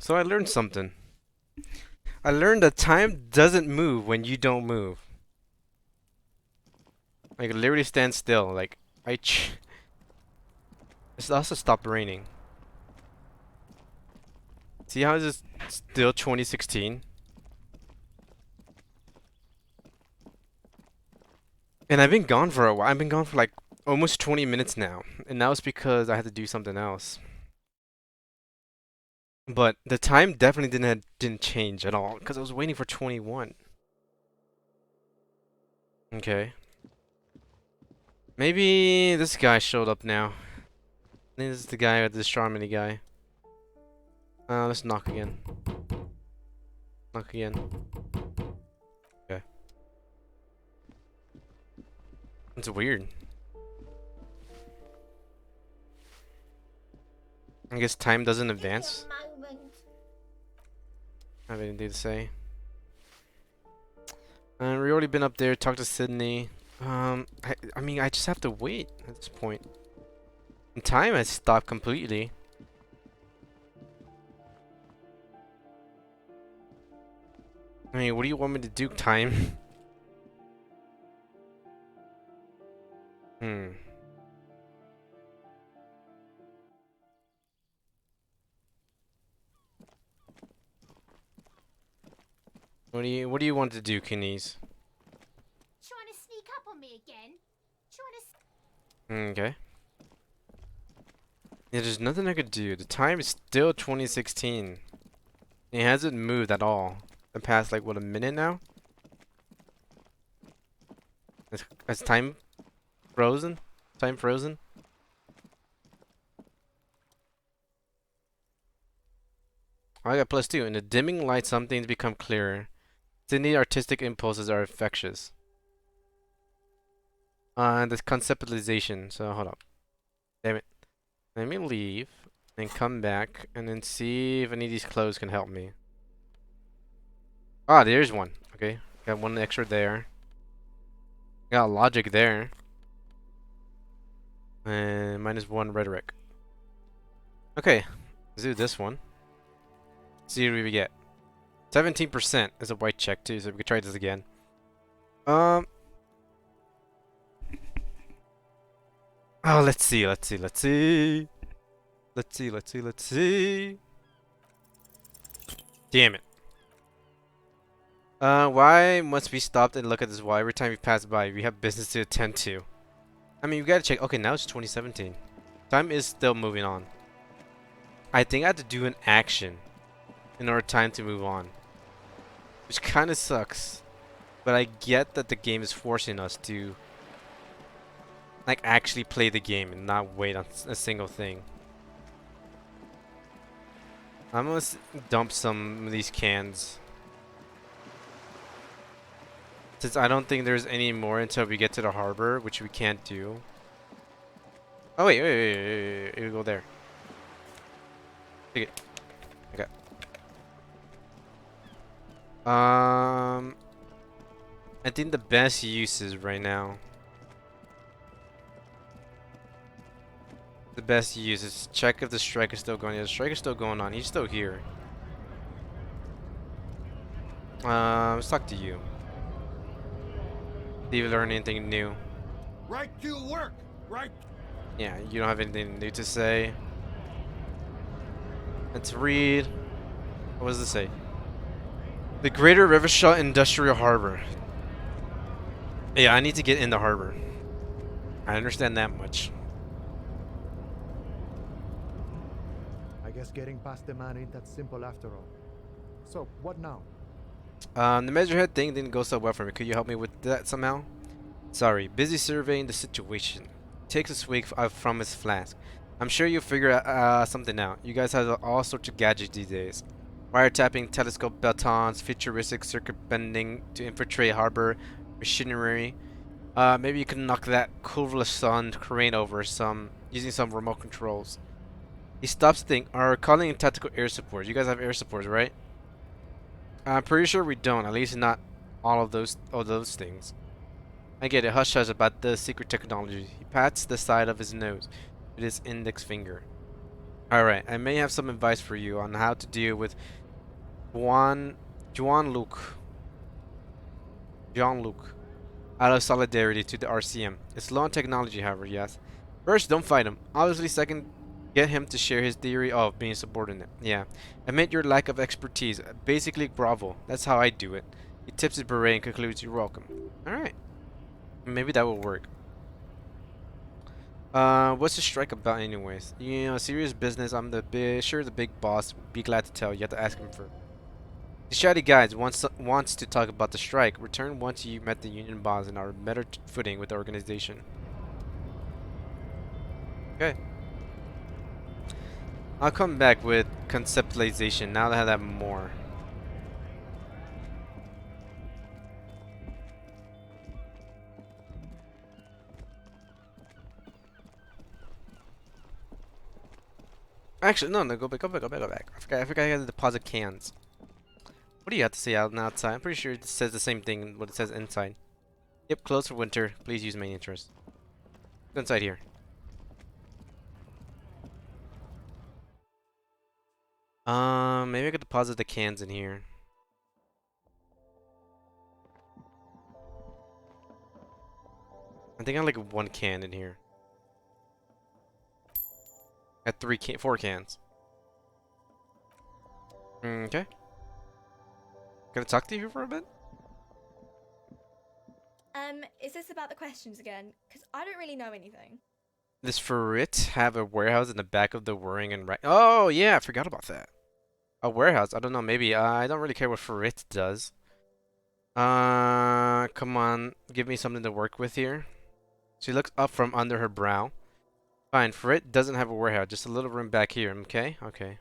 So I learned something. I learned that time doesn't move when you don't move. Like it literally stands still. Like it's also stopped raining. See how it's still 2016? And I've been gone for a while. I've been gone for like almost 20 minutes now. And now it's because I had to do something else. But the time definitely didn't change at all because I was waiting for 21. Okay. Maybe this guy showed up now. This is the guy with the Charmony guy. Let's knock again. Knock again. Okay. It's weird. I guess time doesn't advance. I have anything to say. We already been up there, talked to Sydney. I mean, I just have to wait at this point. And time has stopped completely. I mean, what do you want me to do, time? Hmm. What do you want to do, Kines? Trying to sneak up on me again? Trying to... Okay. Yeah, there's nothing I could do. The time is still 2016. It hasn't moved at all. The past, like, what, a minute now? Has time frozen? Time frozen? I got +2. In the dimming light, some things become clearer. Sydney's artistic impulses are infectious. The conceptualization. So, hold up. Damn it. Let me leave and come back and then see if any of these clothes can help me. Ah, there's one. Okay. Got one extra there. Got logic there. And -1 rhetoric. Okay. Let's do this one. See what we get. 17% is a white check too, so we can try this again. Um. Oh, let's see. Let's see. Let's see. Let's see. Let's see. Let's see. Damn it. Why must we stop and look at this wall every time we pass by? We have business to attend to. I mean, we gotta check. Okay, now it's 2017. Time is still moving on. I think I have to do an action in order time to move on, which kind of sucks. But I get that the game is forcing us to like actually play the game and not wait on a single thing. I'm gonna dump some of these cans. Since I don't think there's any more until we get to the harbor, which we can't do. Oh wait. You go there. Take it. Okay. I think the best uses right now. The best use is check if the strike is still going. Yeah, the strike is still going on. He's still here. Let's talk to you. Do you learn anything new? Right to work. Right. Yeah, you don't have anything new to say. Let's read. What does this say? The Greater Rivershot Industrial Harbor. Yeah, I need to get in the harbor. I understand that much. I guess getting past the man ain't that simple after all. So, what now? The measurehead thing didn't go so well for me. Could you help me with that somehow? Sorry, busy surveying the situation. Takes a swig from his flask. I'm sure you'll figure something out. You guys have all sorts of gadgets these days. Wiretapping, telescope batons, futuristic circuit bending to infiltrate harbor machinery. Maybe you can knock that Kulvlasund crane over using some remote controls. He stops to think. Are calling in tactical air support. You guys have air supports, right? I'm pretty sure we don't. At least not all of those things. I get it. Hush hush about the secret technology. He pats the side of his nose with his index finger. Alright, I may have some advice for you on how to deal with Juan Luc. Jean-Luc. Out of solidarity to the RCM. It's low on technology, however, yes. First, don't fight him. Obviously, second, get him to share his theory of being subordinate. Yeah. Admit your lack of expertise. Basically, grovel. That's how I do it. He tips his beret and concludes, you're welcome. Alright. Maybe that will work. What's the strike about anyways? You know, serious business. I'm the big boss. Be glad to tell. You have to ask him first. The Shady Guides wants to talk about the strike. Return once you met the union boss and are better footing with the organization. Okay. I'll come back with conceptualization now that I have more. Actually, no, go back. I forgot I had to deposit cans. What do you have to say out and outside? I'm pretty sure it says the same thing what it says inside. Yep, closed for winter. Please use main interest. Go inside here. Maybe I could deposit the cans in here. I think I have like one can in here. I had 4 cans. Okay. Gonna talk to you for a bit? Is this about the questions again? Because I don't really know anything. Does Ferrit have a warehouse in the back of the whirring and right? Oh yeah, I forgot about that. A warehouse? I don't know. Maybe. I don't really care what Ferrit does. Come on, give me something to work with here. She looks up from under her brow. Fine, Ferrit doesn't have a warehouse, just a little room back here. Okay, okay.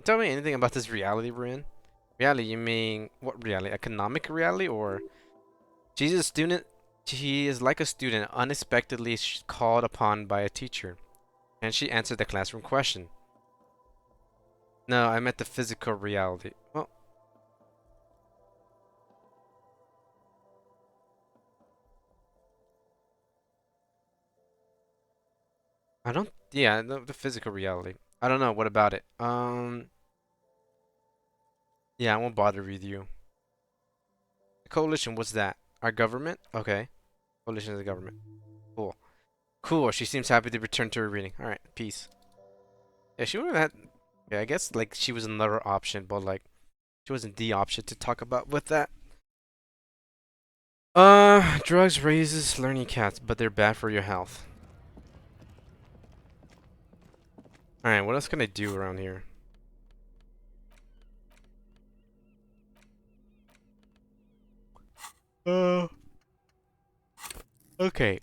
Tell me anything about this reality we're in? Reality? You mean what reality? Economic reality or? She's a student. She is like a student unexpectedly called upon by a teacher. And she answered the classroom question. No, I meant the physical reality. Well, I don't. Yeah, the physical reality. I don't know. What about it? Yeah, I won't bother with you. The coalition. What's that? Our government? Okay. Coalition is the government. Cool. Cool. She seems happy to return to her reading. All right. Peace. Yeah, she would have had. Yeah, I guess like she was another option, but like she wasn't the option to talk about with that. Drugs raises learning cats, but they're bad for your health. Alright, what else can I do around here? Uh, okay.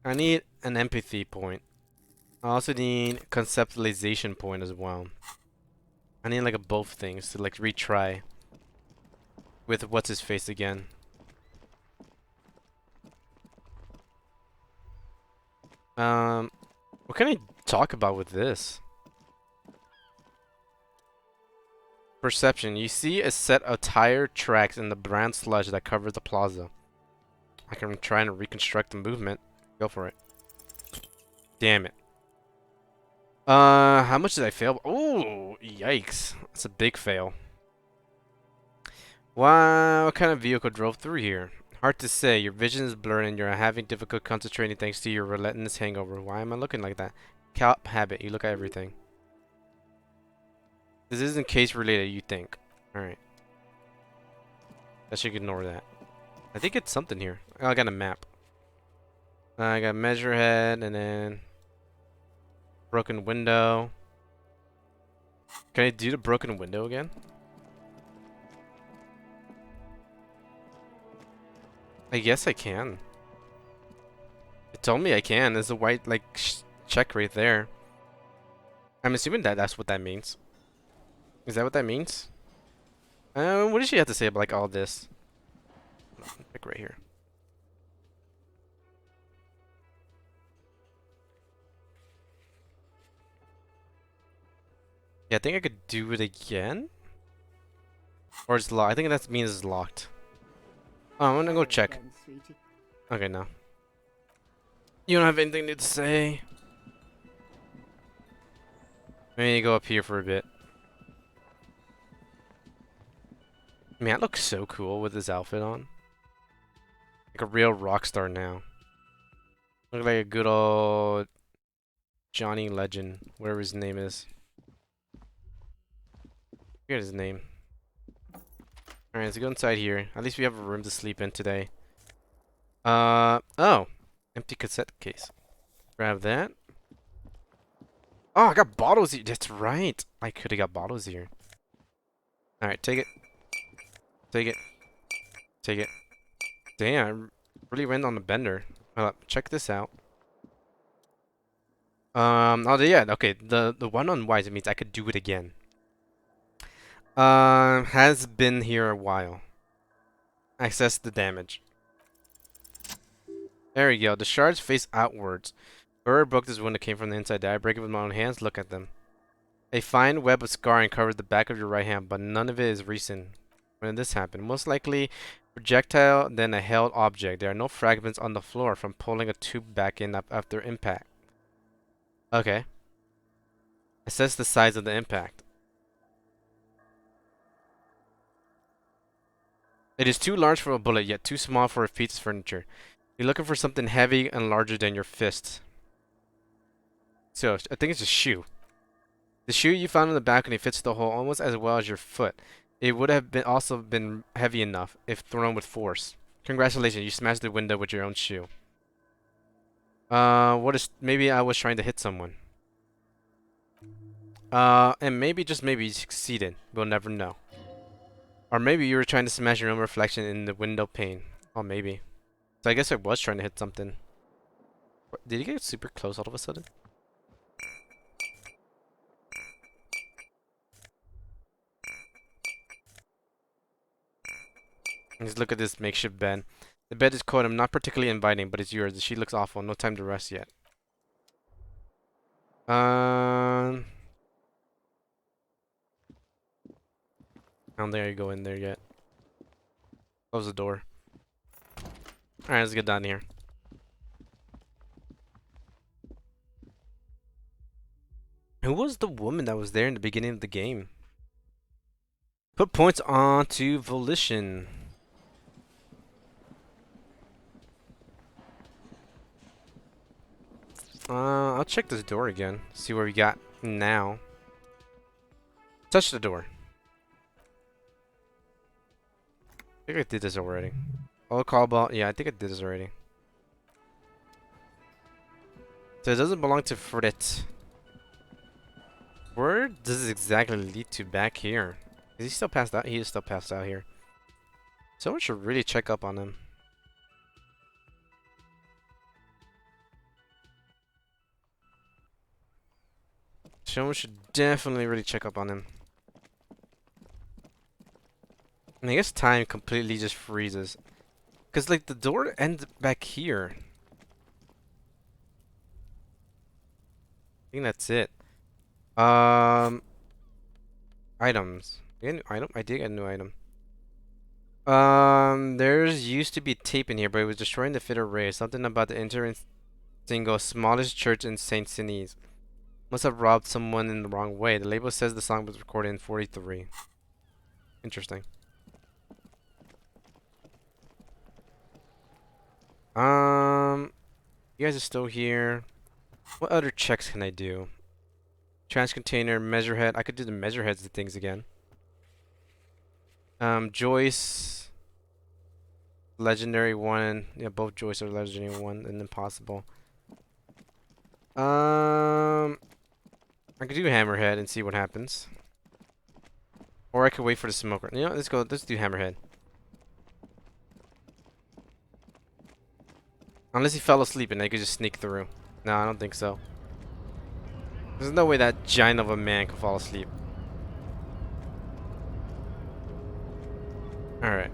I need an empathy point. I also need conceptualization point as well. I need like a both things to like retry with what's his face again. What can I talk about with this? Perception. You see a set of tire tracks in the brown sludge that covers the plaza. I can try and reconstruct the movement. Go for it. Damn it. How much did I fail? Oh, yikes. That's a big fail. Wow, what kind of vehicle drove through here? Hard to say. Your vision is blurred and you're having difficult concentrating thanks to your relentless hangover. Why am I looking like that? Cop habit. You look at everything. This isn't case related, you think. Alright. I should ignore that. I think it's something here. Oh, I got a map. I got measure head and then broken window. Can I do the broken window again? I guess I can. It told me I can. There's a white like check right there. I'm assuming that that's what that means. Is that what that means? What does she have to say about like all this? Like right here. Yeah, I think I could do it again. Or it's locked. I think that means it's locked. Oh, I'm gonna go check. Okay, no. You don't have anything to say. I need to go up here for a bit. Man, I look so cool with this outfit on. Like a real rock star now. Look like a good old Johnny Legend, whatever his name is. Forget his name. Alright, let's go inside here. At least we have a room to sleep in today. Oh. Empty cassette case. Grab that. Oh, I got bottles here. That's right. I could have got bottles here. Alright, take it. Take it. Take it. Damn, I really went on the bender. Check this out. Oh yeah, okay. The one on white means I could do it again. Has been here a while. Access the damage. There we go. The shards face outwards. Whoever broke this window came from the inside. Did I break it with my own hands? Look at them. A fine web of scarring covers the back of your right hand, but none of it is recent. When did this happen? Most likely projectile, then a held object. There are no fragments on the floor from pulling a tube back in after impact. Okay. Assess the size of the impact. It is too large for a bullet, yet too small for a piece of furniture. You're looking for something heavy and larger than your fist. So, I think it's a shoe. The shoe you found in the balcony fits the hole almost as well as your foot. It would have also been heavy enough if thrown with force. Congratulations, you smashed the window with your own shoe. Maybe I was trying to hit someone. And maybe, just maybe, you succeeded. We'll never know. Or maybe you were trying to smash your own reflection in the window pane. Oh, maybe. So I guess I was trying to hit something. Did he get super close all of a sudden? Just look at this makeshift bed. The bed is cold. I'm not particularly inviting, but it's yours. The sheet looks awful. No time to rest yet. I don't think I can go in there yet. Close the door. Alright, let's get down here. Who was the woman that was there in the beginning of the game? Put points onto volition. I'll check this door again. See what we got now. Touch the door. I think I did this already. Oh, call ball. Yeah, I think I did this already. So it doesn't belong to Frit. Where does it exactly lead to back here? Is he still passed out? He is still passed out here. Someone should really check up on him. Someone should definitely really check up on him. And I guess time completely just freezes. Because, like, the door ends back here. I think that's it. Items. Did I get a new item? I did get a new item. There's used to be tape in here, but it was destroying the fit array. Something about the entrance single smallest church in Saint Denis. Must have robbed someone in the wrong way. The label says the song was recorded in 43. Interesting. You guys are still here. What other checks can I do? Trans container, measure head. I could do the measure heads and things again. Joyce. Legendary 1. Yeah, both Joyce are legendary 1 and impossible. I could do hammerhead and see what happens. Or I could wait for the smoker. You know, let's do hammerhead. Unless he fell asleep and they could just sneak through. No, I don't think so. There's no way that giant of a man could fall asleep. Alright.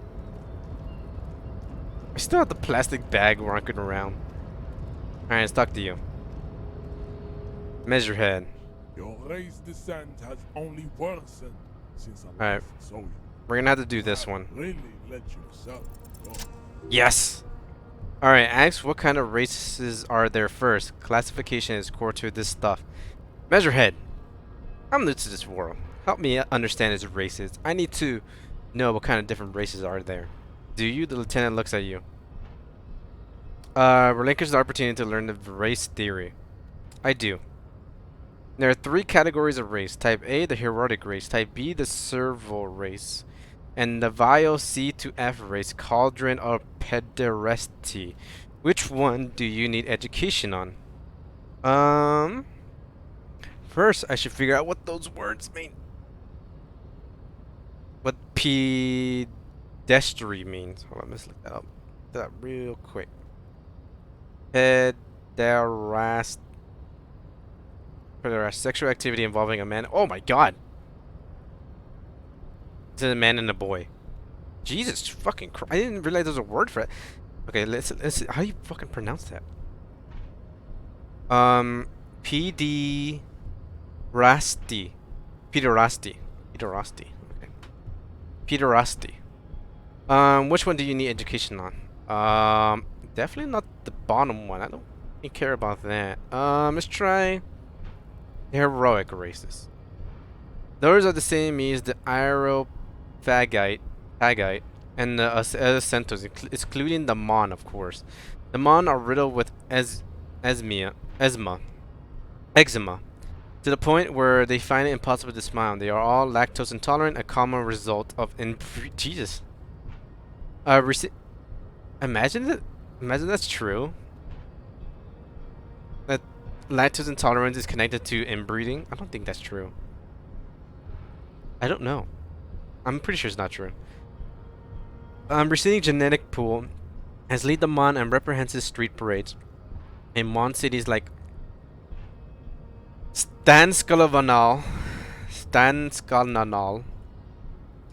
I still have the plastic bag walking around. Alright, let's talk to you. Measure head. Your race descent has only worsened since I Alright. last saw you. We're gonna have to do this one. Really let yourself go. Yes! Alright, ask what kind of races are there first. Classification is core to this stuff. Measure head. I'm new to this world. Help me understand its races. I need to know what kind of different races are there. Do you? The lieutenant looks at you. Relinquish the opportunity to learn the race theory. I do. There are 3 categories of race. Type A, the heroic race. Type B, the serval race. And the Vio C to F race, cauldron or pederasty. Which one do you need education on? First I should figure out what those words mean. What pedestry means. Hold on, let's look that up. That real quick. Pederast. Sexual activity involving a man. Oh my god! It's a man and a boy. Jesus fucking Christ. I didn't realize there was a word for it. Okay, let's see. How do you fucking pronounce that? PD Rasti. Pederasty. Pederasty. Okay. Pederasty. Which one do you need education on? Definitely not the bottom one. I don't really care about that. Let's try heroic races. Those are the same as the Aerophagite, and the Centos, excluding the Mon, of course. The Mon are riddled with eczema, to the point where they find it impossible to smile. They are all lactose intolerant, a common result of Jesus. Imagine that. Imagine that's true. That lactose intolerance is connected to inbreeding. I don't think that's true. I don't know. I'm pretty sure it's not true. Receding genetic pool has lead the Mon and reprehensive street parades in Mon cities like Stanskalavanal,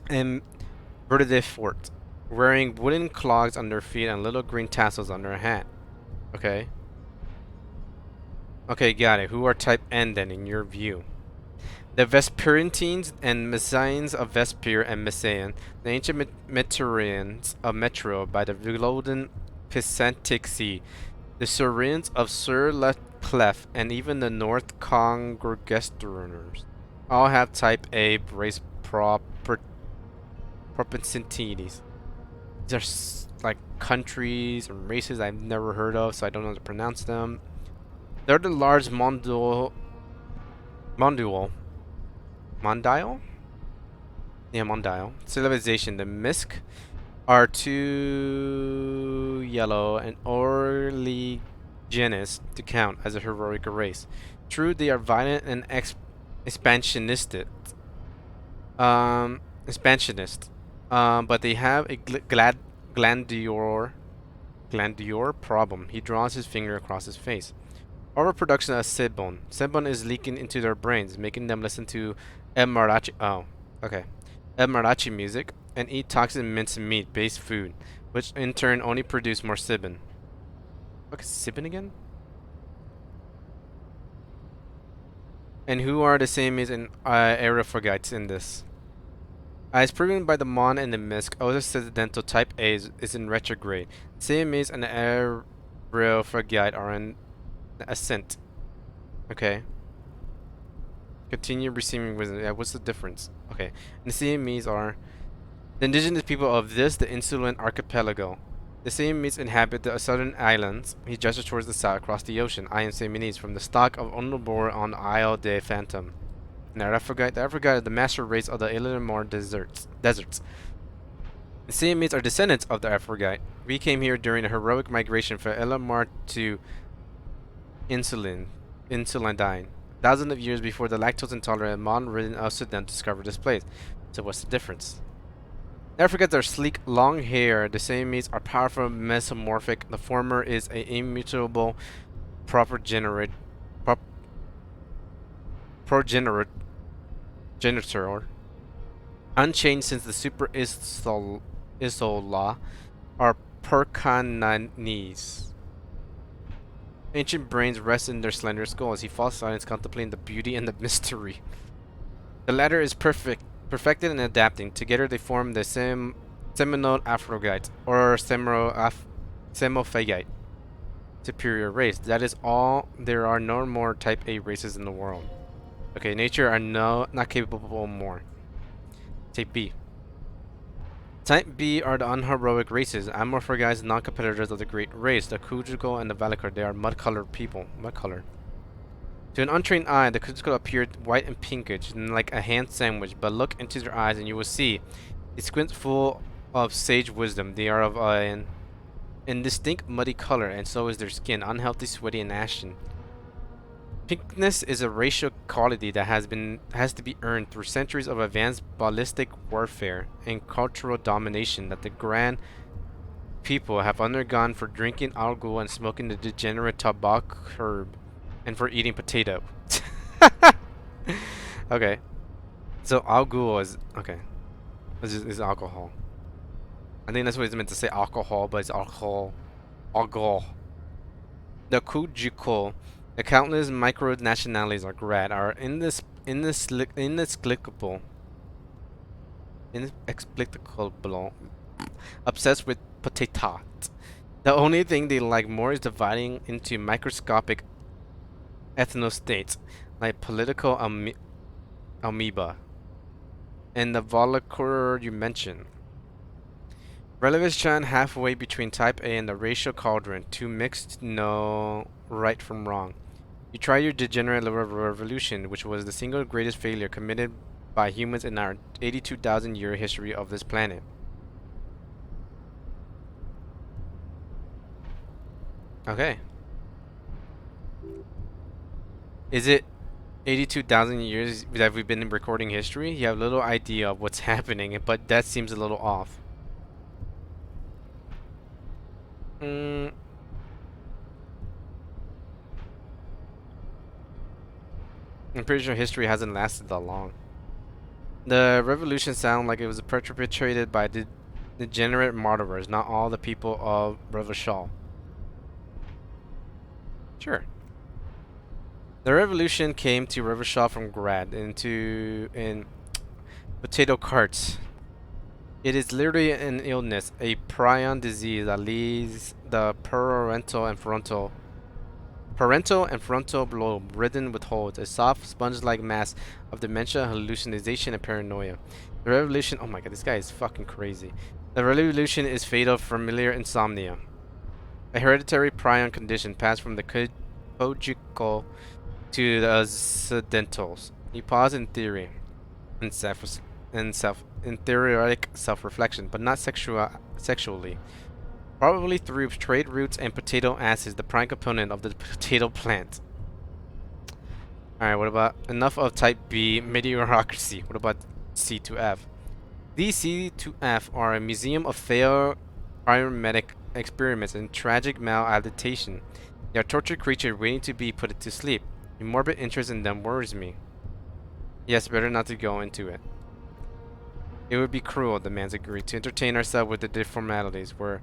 and Verde Fort, wearing wooden clogs on their feet and little green tassels on their hat. Okay. Okay, got it. Who are type N then, in your view? The Vesperantines and Messians of Vesper and Messian, the ancient Meterians of Metro by the golden Pisantic Sea, the Surians of Sur La Clef, and even the North Congregesturners all have type A race propensities. These are like countries and races I've never heard of, so I don't know how to pronounce them. They're the large mondial? Yeah, mondial. Civilization. The Misk are too yellow and orlegenous to count as a heroic race. True, they are violent and expansionist. But they have a glandular problem. He draws his finger across his face. Overproduction of sebon. Sebon is leaking into their brains, making them listen to Marachi. Oh, okay. Marachi music and eat toxic minced meat-based food, which in turn only produce more sebon. What is sebon again? And who are the same as in Aerophagites in this? As proven by the Mon and the Misk, Occidental type A is in retrograde. Siamese and Aerophagite are in ascent. Okay. Continue receiving wisdom. Yeah, what's the difference? Okay. And the Siamese are the indigenous people of the insular archipelago. The Siamese inhabit the southern islands. He gestures towards the south across the ocean. I am Siamese from the stock of Onlobor on Isle de Phantom. And the Aerophagite are the master race of the Elysium deserts. The Siamese are descendants of the Aerophagite. We came here during a heroic migration from Elamar to Insulandine. Thousands of years before the lactose intolerant Mon-ridden Occident discovered this place. So what's the difference? Africans are sleek, long hair. The Siamese are powerful, mesomorphic. The former is an immutable progenitor, unchanged since the Super Isola, are Percananese. Ancient brains rest in their slender skulls. He falls silent, contemplating the beauty and the mystery. The latter is perfected and adapting. Together they form the Seminole Aphrodite, or Semophagite superior race. That is all. There are no more type A races in the world. Okay, nature are not capable more. Take B. Type B are the unheroic races, amorphic guys, non-competitors of the great race, the Kujiko and the Valakar. They are mud-colored people. Mud-colored. To an untrained eye, the Kujiko appeared white and pinkish, like a hand sandwich, but look into their eyes and you will see a squint full of sage wisdom. They are of an indistinct muddy color, and so is their skin, unhealthy, sweaty, and ashen. Pinkness is a racial quality that has to be earned through centuries of advanced ballistic warfare and cultural domination that the grand people have undergone for drinking alcohol and smoking the degenerate tobacco herb and for eating potato. Okay. So alcohol is okay. Is alcohol. I think that's what it's meant to say alcohol, but it's alcohol. Alcohol. The Kujiko, the countless micro nationalities are grad are inexplicable, obsessed with potato. The only thing they like more is dividing into microscopic ethnostates, like political amoeba, and the Volacur you mentioned. Relatives shine halfway between Type A and the racial cauldron, too mixed to know right from wrong. You try your degenerate revolution, which was the single greatest failure committed by humans in our 82,000 year history of this planet. Okay. Is it 82,000 years that we've been recording history? You have little idea of what's happening, but that seems a little off. I'm pretty sure history hasn't lasted that long. The revolution sounded like it was perpetrated by degenerate martyrs, not all the people of Revachol. Sure. The revolution came to Revachol from Grad in potato carts. It is literally an illness, a prion disease that leaves the parental and frontal lobe ridden with holes, a soft sponge-like mass of dementia, hallucination, and paranoia. The revolution, oh my god, this guy is fucking crazy. The revolution is fatal familiar insomnia, a hereditary prion condition passed from the Kojiko to the accidentals. He paused in theory, in theoretic self-reflection, but not sexually. Probably through trade routes and potato acids, the prime component of the potato plant. Alright, what about enough of type B mediocrity? What about C to F? These C to F are a museum of failed pyramidal experiments and tragic maladaptation. They are tortured creatures waiting to be put to sleep. A morbid interest in them worries me. Yes, better not to go into it. It would be cruel, the man's agreed, to entertain ourselves with the deformalities. Were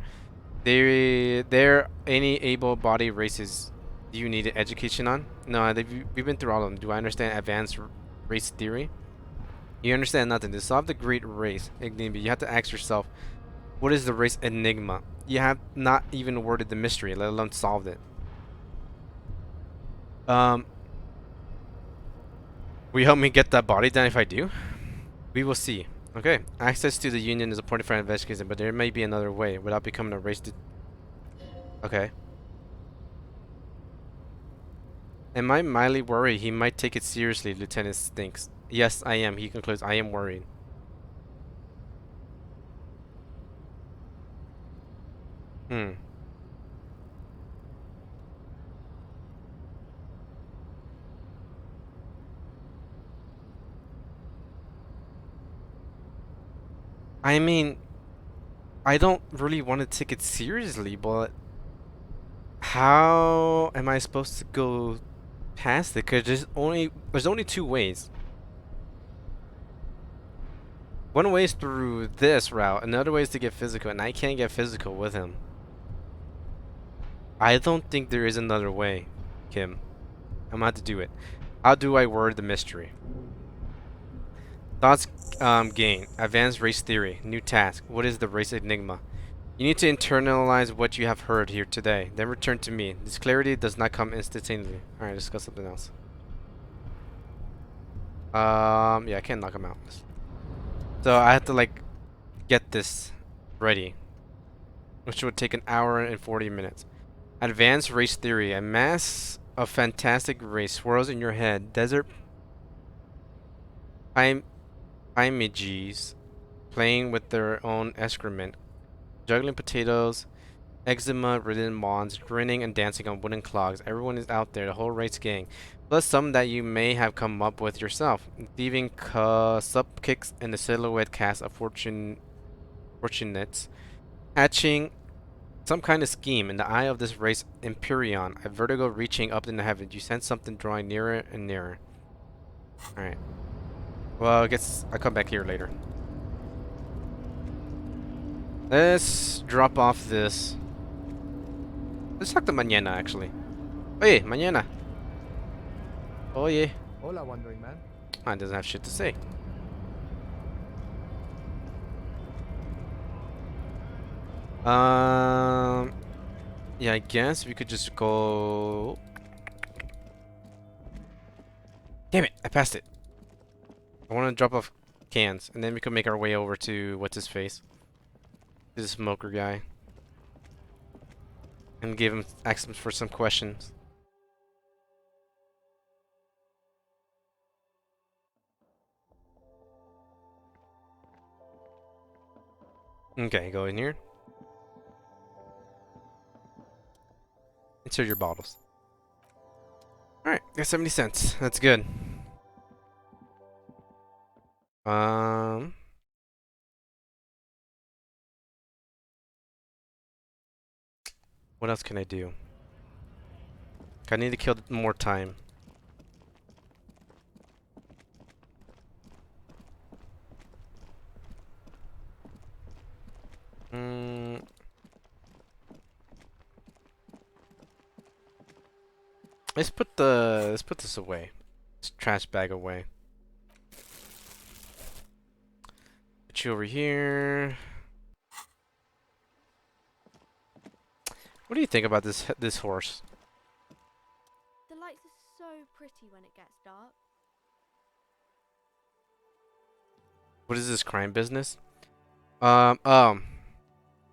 there any able-bodied races you needed education on? No, we've been through all of them. Do I understand advanced race theory? You understand nothing. To solve the great race enigma, you have to ask yourself, what is the race enigma? You have not even worded the mystery, let alone solved it. Will you help me get that body down if I do? We will see. Okay. Access to the Union is important for investigation, but there may be another way without becoming a race to... Okay. Am I mildly worried? He might take it seriously, Lieutenant thinks. Yes, I am. He concludes, I am worried. I mean, I don't really want to take it seriously, but how am I supposed to go past it? Because there's only two ways. One way is through this route, another way is to get physical, and I can't get physical with him. I don't think there is another way, Kim. I'm gonna have to do it. How do I word the mystery? Thoughts gain. Advanced race theory. New task. What is the race enigma? You need to internalize what you have heard here today. Then return to me. This clarity does not come instantaneously. Alright, discuss something else. Yeah, I can't knock him out. So I have to like get this ready, which would take an hour and 40 minutes. Advanced race theory. A mass of fantastic race swirls in your head. Desert pim pimejis playing with their own excrement, juggling potatoes, eczema-ridden mons, grinning and dancing on wooden clogs. Everyone is out there, the whole race gang. Plus some that you may have come up with yourself. Thieving sup kicks and the silhouette cast of fortunates. Hatching some kind of scheme in the eye of this race Empyrean, a vertigo reaching up in the heavens. You sense something drawing nearer and nearer. Alright. Well, I guess I'll come back here later. Let's drop off this. Let's talk to Mañana, actually. Oye, Mañana. Oye. Hola, wandering man. Ah, doesn't have shit to say. Yeah, I guess we could just go. Damn it! I passed it. I want to drop off cans, and then we can make our way over to what's his face, to the smoker guy, and give him ask him for some questions. Okay, go in here. Insert your bottles. Alright, got 70 cents. That's good. Um, what else can I do? I need to kill more time. Mm, let's put this away. This trash bag away. Put you over here. What do you think about this horse? The lights are so pretty when it gets dark. What is this crime business?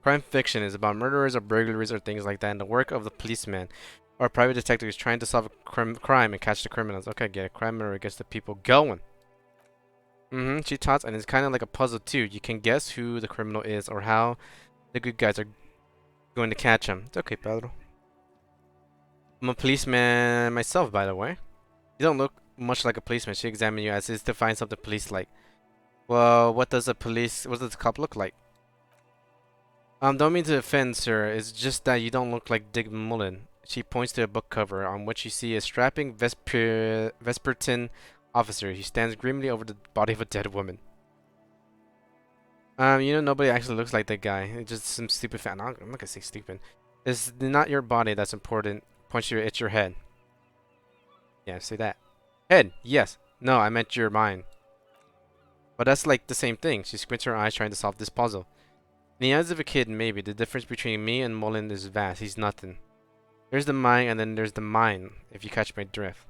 Crime fiction is about murderers or burglaries or things like that, and the work of the policeman or private detective is trying to solve a crime and catch the criminals. Okay, get it. Crime murder gets the people going. She talks, and it's kind of like a puzzle too. You can guess who the criminal is or how the good guys are going to catch him. It's okay, Pedro. I'm a policeman myself, by the way. You don't look much like a policeman. She examined you as is to find something police like. Well, what does the cop look like? Don't mean to offend, sir. It's just that you don't look like Dick Mullen. She points to a book cover on which you see a strapping Vespertine officer. He stands grimly over the body of a dead woman. You know, nobody actually looks like that guy. It's just some stupid fan. I'm not gonna say stupid. It's not your body that's important. Points you at your head. Yeah, say that. Head, yes. No, I meant your mind. But that's like the same thing. She squints her eyes trying to solve this puzzle. In the eyes of a kid, maybe. The difference between me and Mullen is vast. He's nothing. There's the mind and then there's the mine, if you catch my drift.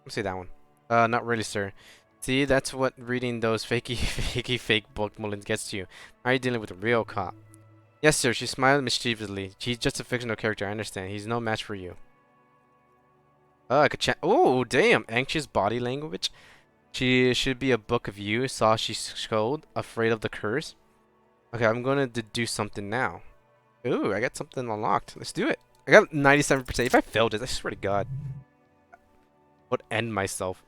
Let's see that one. Not really, sir. See, that's what reading those fake book Mullins gets to you. Are you dealing with a real cop? Yes, sir. She smiled mischievously. He's just a fictional character, I understand. He's no match for you. Oh, I could chat. Oh, damn. Anxious body language. She should be a book of you. Saw she showed. Afraid of the curse. Okay, I'm gonna do something now. Ooh, I got something unlocked. Let's do it. I got 97%. If I failed it, I swear to God, I would end myself.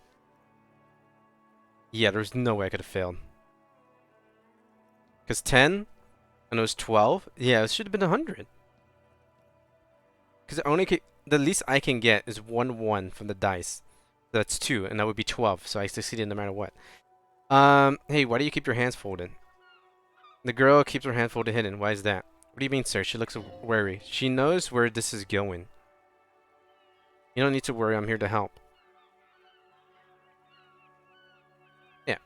Yeah, there's no way I could have failed. Because 10 and it was 12. Yeah, it should have been 100. Because the least I can get is 1 from the dice. So that's 2, and that would be 12. So I succeeded no matter what. Hey, why do you keep your hands folded? The girl keeps her hand folded hidden. Why is that? What do you mean, sir? She looks wary. She knows where this is going. You don't need to worry. I'm here to help. Yeah.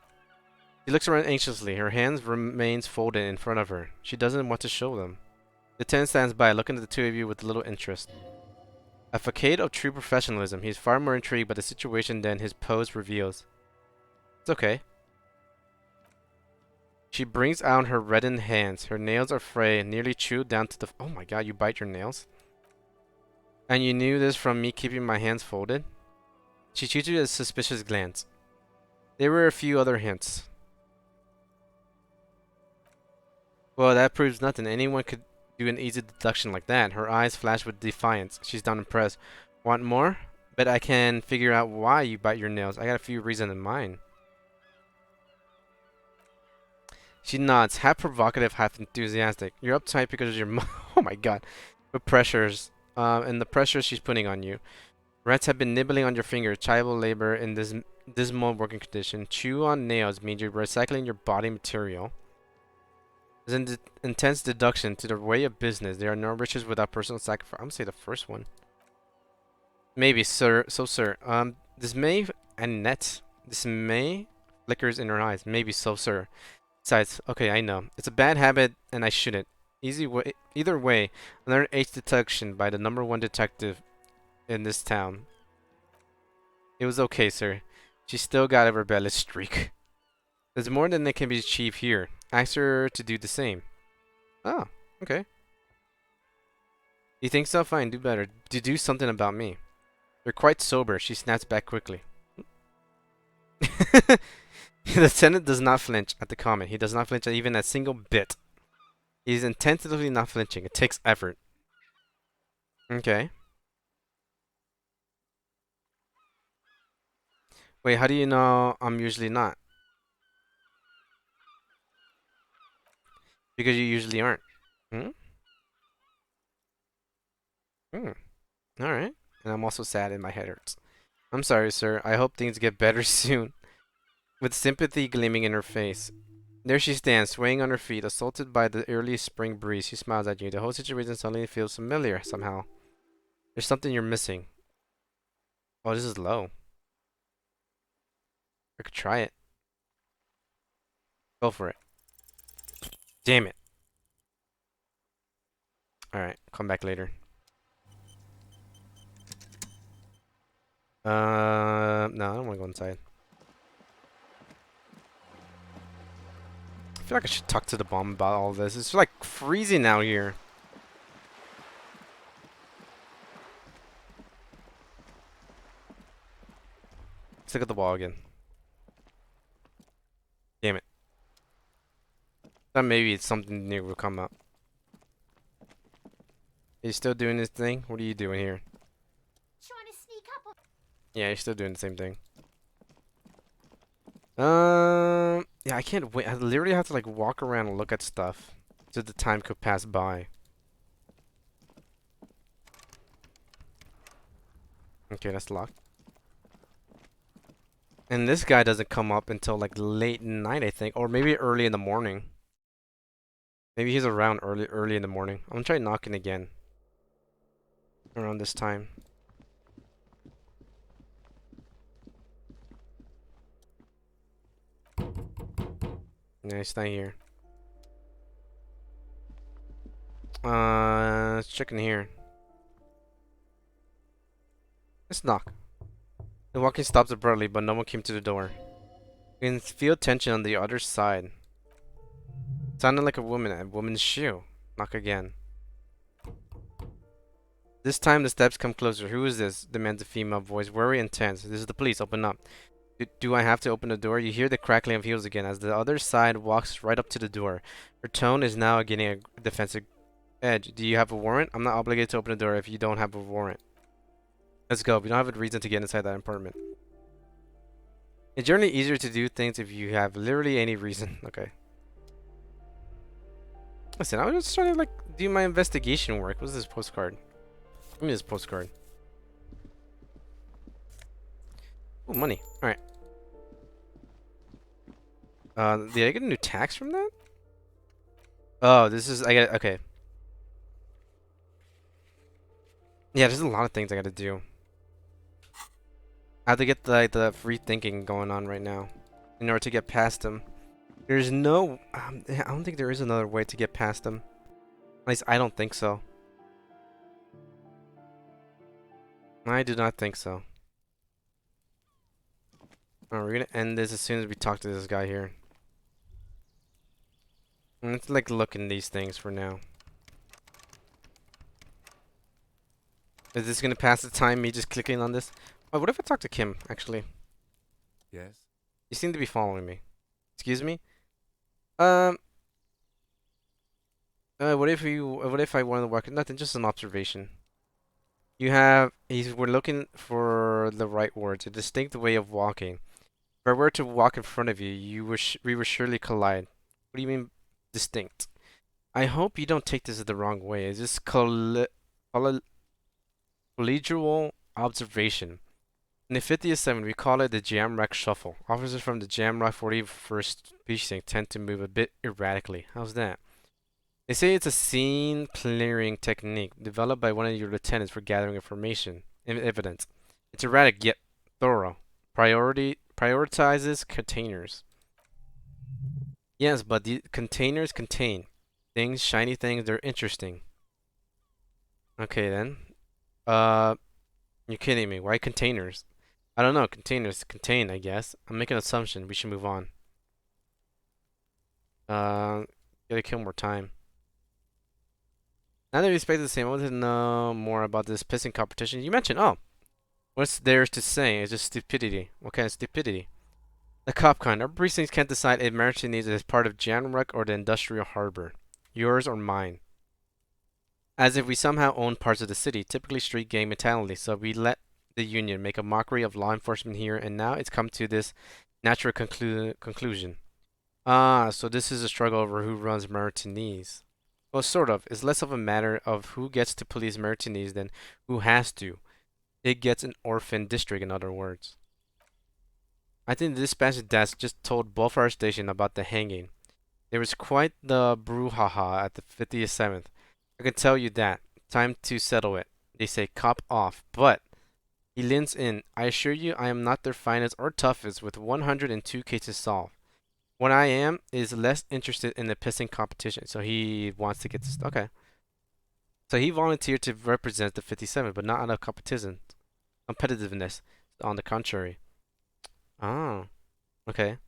She looks around anxiously. Her hands remains folded in front of her. She doesn't want to show them. The tenant stands by, looking at the two of you with little interest. A facade of true professionalism. He's far more intrigued by the situation than his pose reveals. It's okay. She brings out her reddened hands. Her nails are frayed, nearly chewed down to the... Oh my god, you bite your nails? And you knew this from me keeping my hands folded? She shoots you a suspicious glance. There were a few other hints. Well, that proves nothing. Anyone could do an easy deduction like that. Her eyes flash with defiance. She's not impressed. Want more? Bet I can figure out why you bite your nails. I got a few reasons in mind. She nods, half provocative, half enthusiastic. You're uptight because of your oh my god. The pressures. And the pressure she's putting on you. Rats have been nibbling on your fingers. Child labor in this dismal working condition. Chew on nails means you're recycling your body material. There's an intense deduction to the way of business. There are no riches without personal sacrifice. I'm gonna say the first one. Maybe, sir. So, sir. Dismay and net. Dismay flickers in her eyes. Maybe so, sir. Besides, okay, I know. It's a bad habit, and I shouldn't. Either way, another H detection by the #1 detective in this town. It was okay, sir. She still got a rebellious streak. There's more than that can be achieved here. Ask her to do the same. Oh, okay. You think so? Fine, do better. Do something about me. You're quite sober. She snaps back quickly. The tenant does not flinch at the comment. He does not flinch even a single bit. He's intensively not flinching. It takes effort. Okay. Wait, how do you know I'm usually not? Because you usually aren't. Hmm? Hmm. Alright. And I'm also sad and my head hurts. I'm sorry, sir. I hope things get better soon. With sympathy gleaming in her face. There she stands, swaying on her feet, assaulted by the early spring breeze. She smiles at you. The whole situation suddenly feels familiar somehow. There's something you're missing. Oh, this is low. I could try it. Go for it. Damn it. Alright, come back later. No, I don't want to go inside. I feel like I should talk to the bomb about all this. It's like freezing out here. Let's look at the wall again. Damn it. Thought maybe it's something new will come up. Are you still doing this thing? What are you doing here? Trying to sneak up on Yeah, you're still doing the same thing. Yeah, I can't wait. I literally have to like walk around and look at stuff so the time could pass by. Okay, that's locked. And this guy doesn't come up until like late night, I think, or maybe early in the morning. Maybe he's around early in the morning. I'm gonna try knocking again around this time. Yeah, he's not here. Let's check in here. Let's knock. The walking stops abruptly, but no one came to the door. You can feel tension on the other side. Sounded like a woman's shoe. Knock again. This time the steps come closer. Who is this? Demands a female voice, worry and tense. This is the police. Open up. Do I have to open the door? You hear the crackling of heels again as the other side walks right up to the door. Her tone is now getting a defensive edge. Do you have a warrant? I'm not obligated to open the door if you don't have a warrant. Let's go. We don't have a reason to get inside that apartment. It's generally easier to do things if you have literally any reason. Okay. Listen, I was just trying to like do my investigation work. What's this postcard? Give me this postcard. Oh, money. Alright. Did I get a new tax from that? Oh, this is... Okay. Yeah, there's a lot of things I gotta do. I have to get the free thinking going on right now in order to get past them. There's no... I don't think there is another way to get past them. At least I don't think so. I do not think so. Alright, we're gonna end this as soon as we talk to this guy here. Let's like look in these things for now. Is this gonna pass the time, me just clicking on this? Oh, what if I talk to Kim, actually? Yes? You seem to be following me. Excuse me? Um, what if I want to walk? Nothing, just an observation. We're looking for the right words, a distinct way of walking. If I were to walk in front of you, we would surely collide. What do you mean, distinct? I hope you don't take this the wrong way. It's just collegial observation. In the 57, we call it the Jam Wreck Shuffle. Officers from the Jam Wreck 41st Precinct tend to move a bit erratically. How's that? They say it's a scene clearing technique developed by one of your lieutenants for gathering information and evidence. It's erratic yet thorough. Prioritizes containers. Yes, but the containers contain things, shiny things, they're interesting. Okay then. Uh, you're kidding me. Why containers? I don't know. Containers contain, I guess. I'm making an assumption. We should move on. Gotta kill more time. Now that we expect the same, I want to know more about this pissing competition. You mentioned, oh, what's there to say? It's just stupidity. What kind of stupidity? The cop kind. Our precincts can't decide if Martiniz is part of Janrek or the industrial harbor. Yours or mine. As if we somehow own parts of the city, typically street gang mentality, so we let the union make a mockery of law enforcement here, and now it's come to this natural conclusion. Ah, so this is a struggle over who runs Martiniz. Well, sort of. It's less of a matter of who gets to police Martiniz than who has to. It gets an orphan district, in other words. I think the dispatch desk just told Bulfar Station about the hanging. There was quite the brouhaha at the 57th. I can tell you that. Time to settle it. They say cop off, but he leans in. I assure you I am not their finest or toughest with 102 cases solved. What I am is less interested in the pissing competition, so he wants to get this. Okay. So he volunteered to represent the 57, but not out of competitiveness. On the contrary. Oh, okay.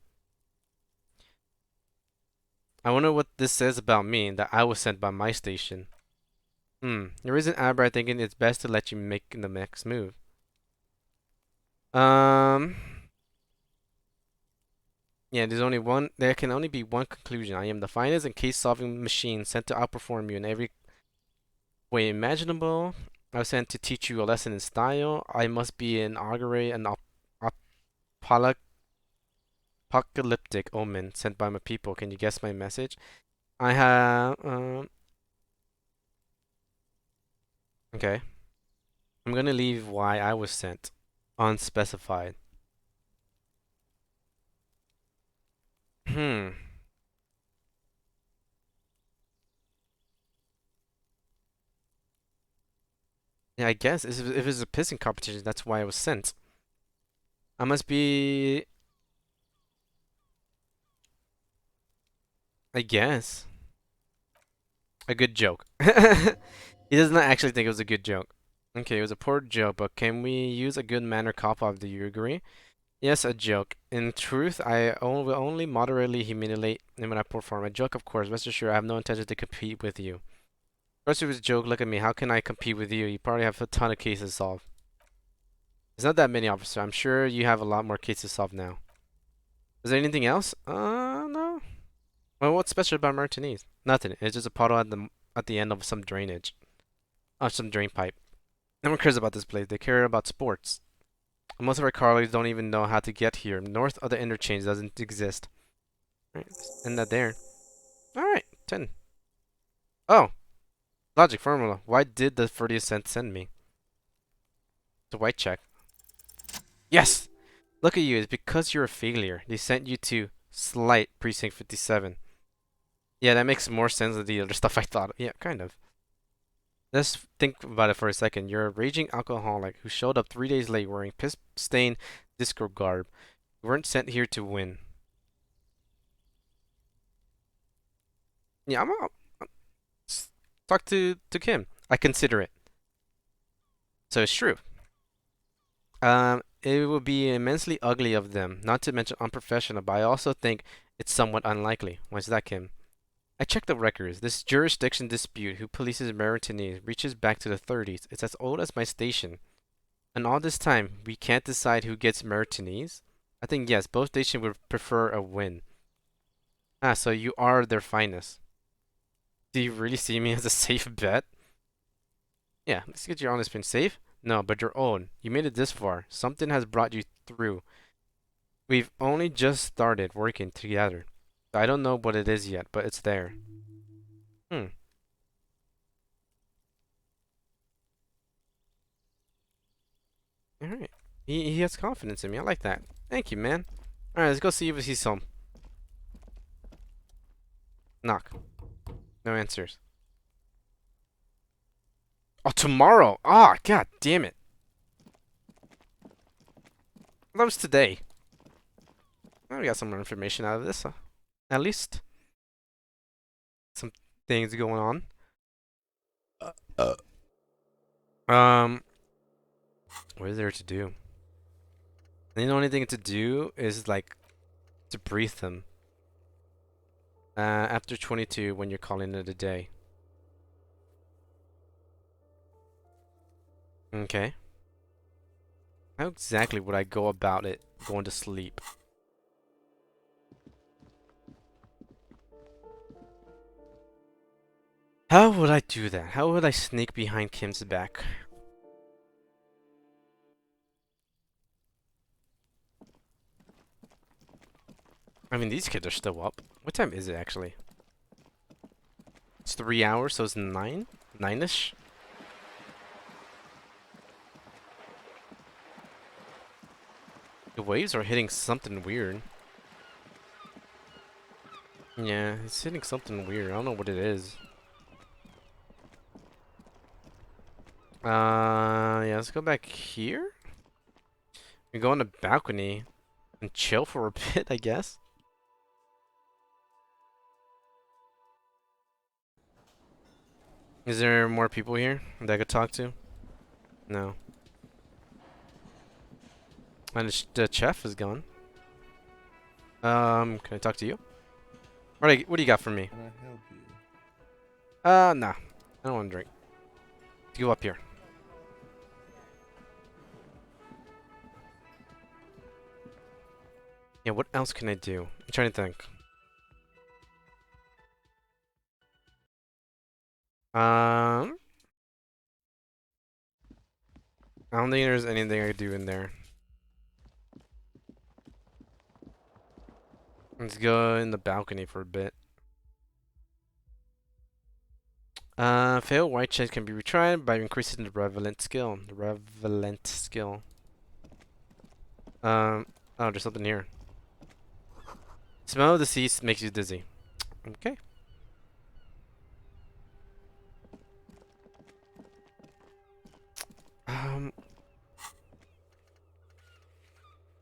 I wonder what this says about me, that I was sent by my station. There isn't Albert thinking it's best to let you make the next move. Yeah, there can only be one conclusion. I am the finest and case-solving machine sent to outperform you in every way imaginable. I was sent to teach you a lesson in style. I must be an augury, an apocalyptic omen sent by my people. Can you guess my message? I have, okay. I'm gonna leave why I was sent unspecified. Hmm. Yeah, I guess if it's a pissing competition, that's why I was sent. I must be, I guess, a good joke. He does not actually think it was a good joke. Okay, it was a poor joke, but can we use a good manner cop-off? Do you agree? Yes, a joke. In truth, will only moderately humiliate him when I perform. A joke, of course. Rest assured, I have no intention to compete with you. First, it was a joke. Look at me. How can I compete with you? You probably have a ton of cases solved. It's not that many, officer. I'm sure you have a lot more cases solved now. Is there anything else? No. Well, what's special about Martinez? Nothing. It's just a puddle at the end of some drainage, of some drain pipe. No one cares about this place. They care about sports. Most of our colleagues don't even know how to get here. North of the interchange doesn't exist. All right, end that there. All right, 10. Oh, logic formula. Why did the 30th cent send me? It's a white check. Yes! Look at you. It's because you're a failure. They sent you to Slight Precinct 57. Yeah, that makes more sense than the other stuff I thought. Yeah, kind of. Let's think about it for a second. You're a raging alcoholic who showed up 3 days late wearing piss-stained disco garb. You weren't sent here to win. Yeah, Talk to Kim. I consider it. So it's true. It would be immensely ugly of them, not to mention unprofessional, but I also think it's somewhat unlikely. Why is that, Kim? I checked the records. This jurisdiction dispute, who polices Mauritania, reaches back to the 30s. It's as old as my station. And all this time, we can't decide who gets Mauritanies? I think yes, both nations would prefer a win. Ah, so you are their finest. Do you really see me as a safe bet? Yeah, let's get your honest opinion. Safe? No, but your own. You made it this far. Something has brought you through. We've only just started working together. I don't know what it is yet, but it's there. Hmm. Alright. He has confidence in me. I like that. Thank you, man. Alright, let's go see if he's home. Knock. No answers. Oh, tomorrow! Ah, god damn it. That was today. Well, we got some more information out of this, at least. Some things going on. Um, what is there to do? The only thing to do is, like, to breathe them. After 22, when you're calling it a day. Okay. How exactly would I go about it going to sleep? How would I do that? How would I sneak behind Kim's back? I mean, these kids are still up. What time is it, actually? It's 3 hours, so it's 9? 9-ish? The waves are hitting something weird. Yeah, it's hitting something weird. I don't know what it is. Yeah, let's go back here. We go on the balcony and chill for a bit, I guess. Is there more people here that I could talk to? No. And the chef is gone. Can I talk to you? What do you got for me? Can I help you? Nah. I don't want to drink. Let's go up here. Yeah, what else can I do? I'm trying to think. I don't think there's anything I could do in there. Let's go in the balcony for a bit. Failed white chest can be retried by increasing the relevant skill. The relevant skill. Oh, there's something here. Smell of deceased makes you dizzy. Okay. Um.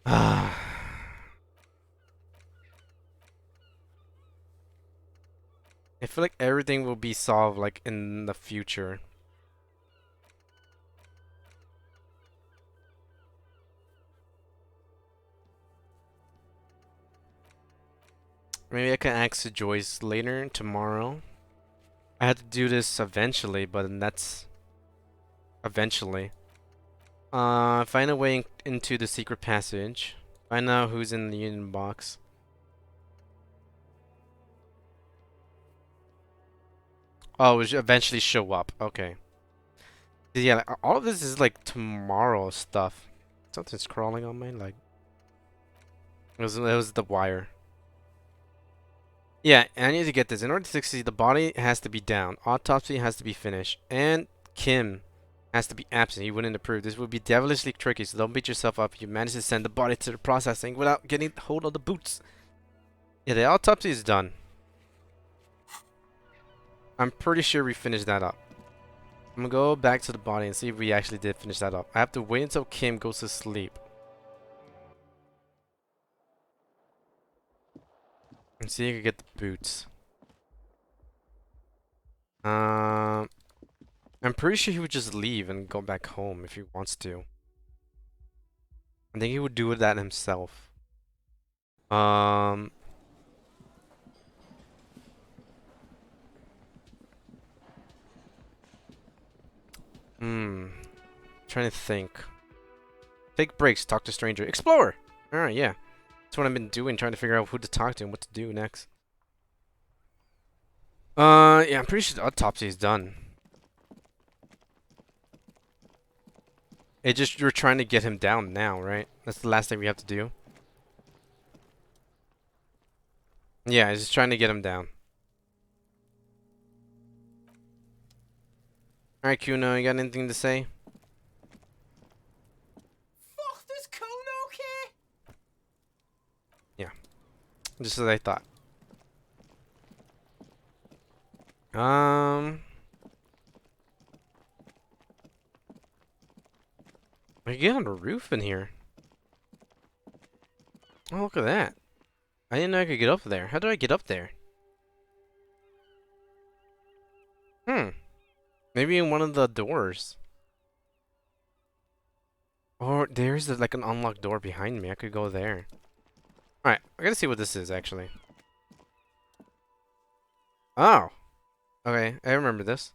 I feel like everything will be solved like in the future. Maybe I can ask Joyce later tomorrow. I had to do this eventually, but then that's eventually. Find a way into the secret passage. Find out who's in the union box. Oh, it should eventually show up. Okay. Yeah, like, all of this is like tomorrow stuff. Something's crawling on my leg. It was the wire. Yeah, I need to get this. In order to succeed, the body has to be down. Autopsy has to be finished. And Kim has to be absent. He wouldn't approve. This would be devilishly tricky, so don't beat yourself up. You managed to send the body to the processing without getting hold of the boots. Yeah, the autopsy is done. I'm pretty sure we finished that up. I'm gonna go back to the body and see if we actually did finish that up. I have to wait until Kim goes to sleep. And see if I can get the boots. Um, I'm pretty sure he would just leave and go back home if he wants to. I think he would do that himself. Um, hmm. Trying to think. Take breaks, talk to stranger. Explore! Alright, yeah. That's what I've been doing, trying to figure out who to talk to and what to do next. Yeah, I'm pretty sure the autopsy is done. It just, you're trying to get him down now, right? That's the last thing we have to do. Yeah, he's just trying to get him down. Alright, Kuno, you got anything to say? Fuck, does Kuno care? Yeah. Just as I thought. I can get on the roof in here. Oh, look at that. I didn't know I could get up there. How do I get up there? Hmm. Maybe in one of the doors. Or there's like an unlocked door behind me. I could go there. Alright, I gotta see what this is actually. Oh. Okay, I remember this.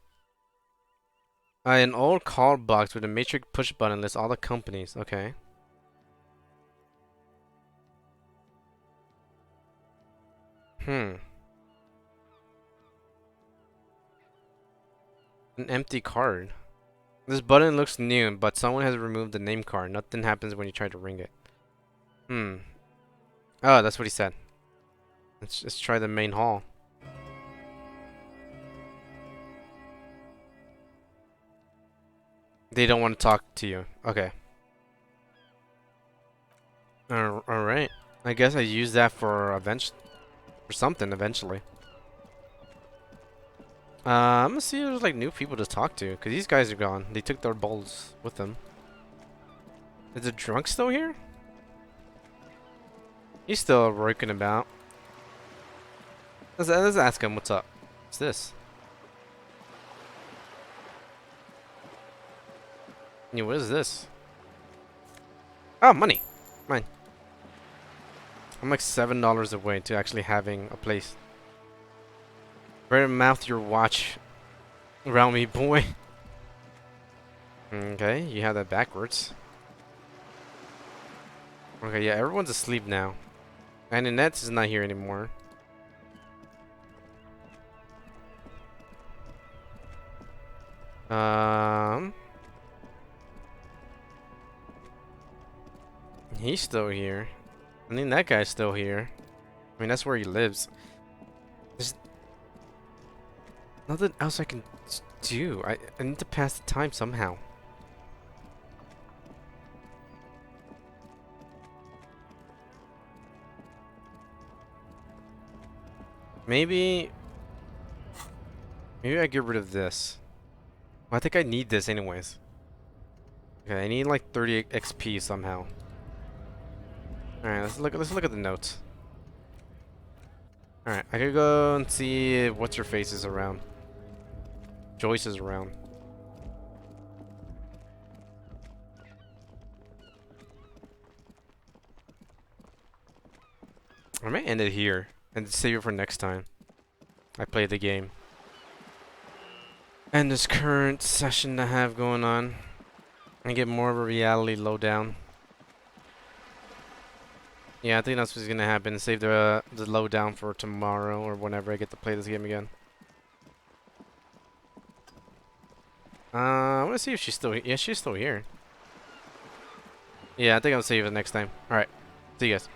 An old call box with a matrix push button lists all the companies. Okay. Hmm. An empty card. This button looks new, but someone has removed the name card. Nothing happens when you try to ring it. Hmm. Oh, that's what he said. Let's try the main hall. They don't want to talk to you. Okay. Alright. I guess I use that for something eventually. I'm gonna see if there's like new people to talk to, cause these guys are gone. They took their bowls with them. Is the drunk still here? He's still working about. Let's ask him what's up. What's this? Yeah, what is this? Oh, money. Mine. I'm like $7 away to actually having a place. Better mouth your watch around me, boy. Okay, you have that backwards. Okay, yeah, everyone's asleep now. And Annette is not here anymore. He's still here. I mean, that guy's still here. I mean, that's where he lives. There's nothing else I can do. I need to pass the time somehow. Maybe I get rid of this. Well, I think I need this anyways. Okay, I need like 30 XP somehow. Alright, let's look at the notes. Alright, I could go and see if what's her face is around. Joyce is around. I might end it here and save it for next time I play the game. And this current session I have going on. And get more of a reality lowdown. Yeah, I think that's what's gonna happen. Save the lowdown for tomorrow or whenever I get to play this game again. I wanna see if she's still here. Yeah, she's still here. Yeah, I think I'll save it next time. Alright. See you guys.